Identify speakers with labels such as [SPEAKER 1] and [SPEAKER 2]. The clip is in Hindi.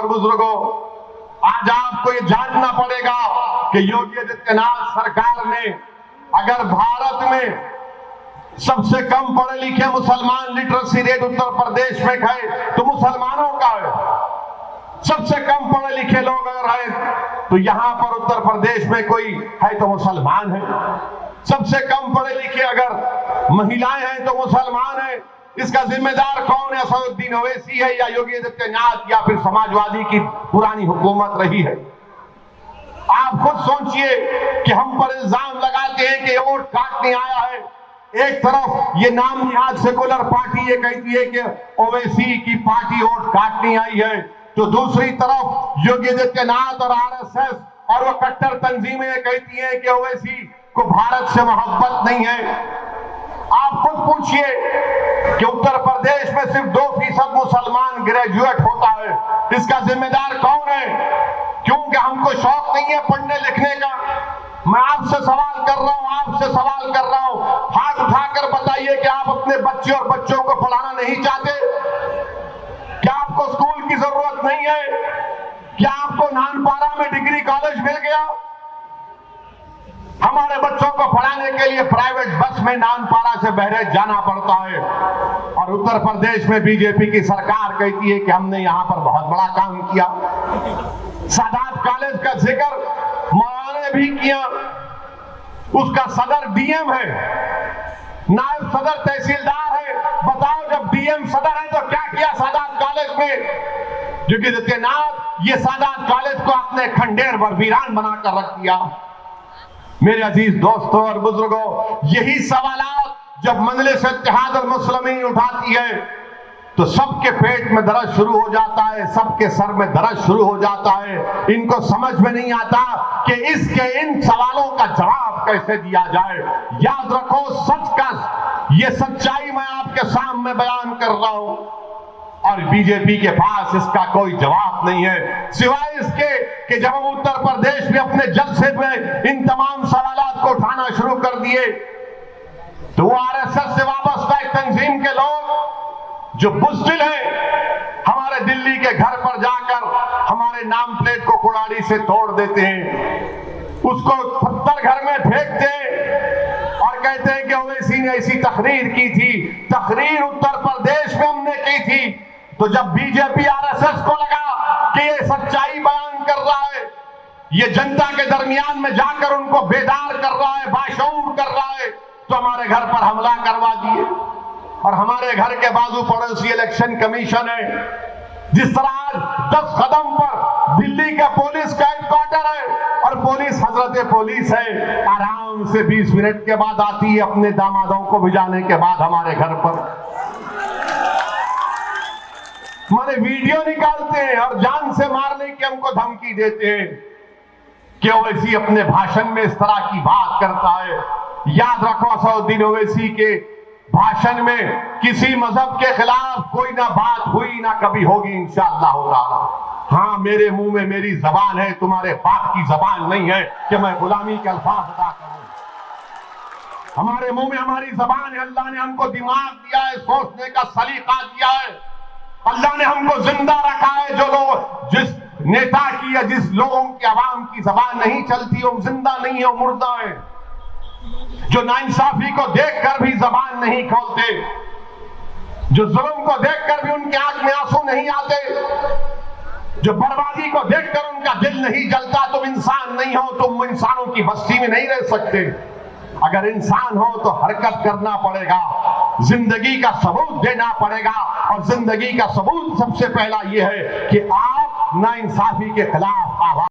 [SPEAKER 1] और बुजुर्गों, आज आपको ये जानना पड़ेगा कि योगी आदित्यनाथ सरकार ने अगर भारत में सबसे कम पढ़े लिखे मुसलमान लिटरेसी रेट उत्तर प्रदेश में है तो मुसलमानों का है। सबसे कम पढ़े लिखे लोग अगर हैं तो यहां पर उत्तर प्रदेश में कोई है तो मुसलमान है। सबसे कम पढ़े लिखे अगर महिलाएं हैं तो मुसलमान है। इसका जिम्मेदार कौन है? असदुद्दीन ओवैसी है या योगी आदित्यनाथ या फिर समाजवादी की पुरानी हुकूमत रही है? आप खुद सोचिए कि हम पर इल्जाम लगाते हैं कि वोट काटने आया है। एक तरफ ये नाम निहाद सेकुलर पार्टी ये कहती है कि ओवैसी की पार्टी वोट काटने आई है, तो दूसरी तरफ योगी आदित्यनाथ और आरएसएस और वो कट्टर तंजीमें ये कहती हैं कि ओवैसी को भारत से मोहब्बत नहीं है। आप खुद पूछिए कि उत्तर प्रदेश में सिर्फ 2% मुसलमान ग्रेजुएट होता है, इसका जिम्मेदार कौन है? क्योंकि हमको शौक नहीं है पढ़ने लिखने का। मैं आपसे सवाल कर रहा हूं, हाथ उठाकर बताइए कि आप अपने बच्चे और बच्चों को पढ़ाना नहीं चाहते? क्या आपको स्कूल की जरूरत नहीं है? क्या आपको नानपारा में डिग्री कॉलेज मिल गया? हमारे बच्चों को पढ़ाने के लिए प्राइवेट बस में नानपारा से बहराइच जाना पड़ता है। और उत्तर प्रदेश में बीजेपी की सरकार कहती है कि हमने यहां पर बहुत बड़ा काम किया। सादात कॉलेज का जिक्र मौलाना ने भी किया, उसका सदर डीएम है, नायब सदर तहसीलदार है। बताओ जब डीएम सदर है तो क्या किया सादात कॉलेज में? योगी आदित्यनाथ ये सादात कॉलेज को अपने खंडेर व वीरान बनाकर रख दिया। मेरे अजीज दोस्तों और बुजुर्गों, यही सवालात जब मजलिस इत्तेहाद और मुस्लिमीन उठाती है तो सबके पेट में दर्द शुरू हो जाता है, सबके सर में दर्द शुरू हो जाता है। इनको समझ में नहीं आता कि इन सवालों का जवाब कैसे दिया जाए। याद रखो, सच का ये सच्चाई मैं आपके सामने बयान कर रहा हूं और बीजेपी के पास इसका कोई जवाब नहीं है, सिवाय इसके कि जब हम उत्तर प्रदेश में अपने जलसे में इन तमाम सवालात को उठाना शुरू कर दिए तो आरएसएस से वाबस्ता एक तंजीम के लोग जो बुज़दिल हैं हमारे दिल्ली के घर पर जाकर हमारे नाम प्लेट को कुड़ाड़ी से तोड़ देते हैं, उसको पत्थर घर में फेंकते हैं और कहते हैं कि ओवैसी ने ऐसी तकरीर की थी। तकरीर उत्तर प्रदेश में हमने की थी, तो जब बीजेपी आरएसएस को लगा कि ये सच्चाई बयान कर रहा है, ये जनता के दरमियान में जाकर उनको बेदार कर रहा है, बाशऊर कर रहा है, तो हमारे घर पर हमला करवा दिए। और हमारे घर के बाजू पड़ोसी इलेक्शन कमीशन है। जिस तरह आज 10 कदम पर दिल्ली का पुलिस का हेडक्वार्टर है और पुलिस हजरत पुलिस है, आराम से 20 मिनट के बाद आती है अपने दामादों को भिजाने के बाद हमारे घर पर। हमारे वीडियो निकालते हैं और जान से मारने की हमको धमकी देते हैं कि ओवैसी अपने भाषण में इस तरह की बात करता है। याद रखो, असदुद्दीन ओवैसी के भाषण में किसी मजहब के खिलाफ कोई ना बात हुई ना कभी होगी इंशाअल्लाह ताला। हाँ, मेरे मुंह में मेरी जबान है, तुम्हारे बाप की जबान नहीं है कि मैं गुलामी के अल्फाज अदा करूं। हमारे मुंह में हमारी जबान है। अल्लाह ने हमको दिमाग दिया है, सोचने का सलीका दिया है। अल्लाह ने हमको जिंदा रखा है। जो लोग जिस नेता की या जिस लोगों की आवाम की जबान नहीं चलती वो जिंदा नहीं है, वो मुर्दा है। जो नाइंसाफी को देखकर भी जबान नहीं खोलते, जो जुल्म को देखकर भी उनके आंख में आंसू नहीं आते, जो बर्बादी को देखकर उनका दिल नहीं जलता, तुम इंसान नहीं हो, तुम इंसानों की बस्ती में नहीं रह सकते। अगर इंसान हो तो हरकत करना पड़ेगा, जिंदगी का सबूत देना पड़ेगा। और जिंदगी का सबूत सबसे पहला यह है कि आप नाइंसाफी के खिलाफ आवाज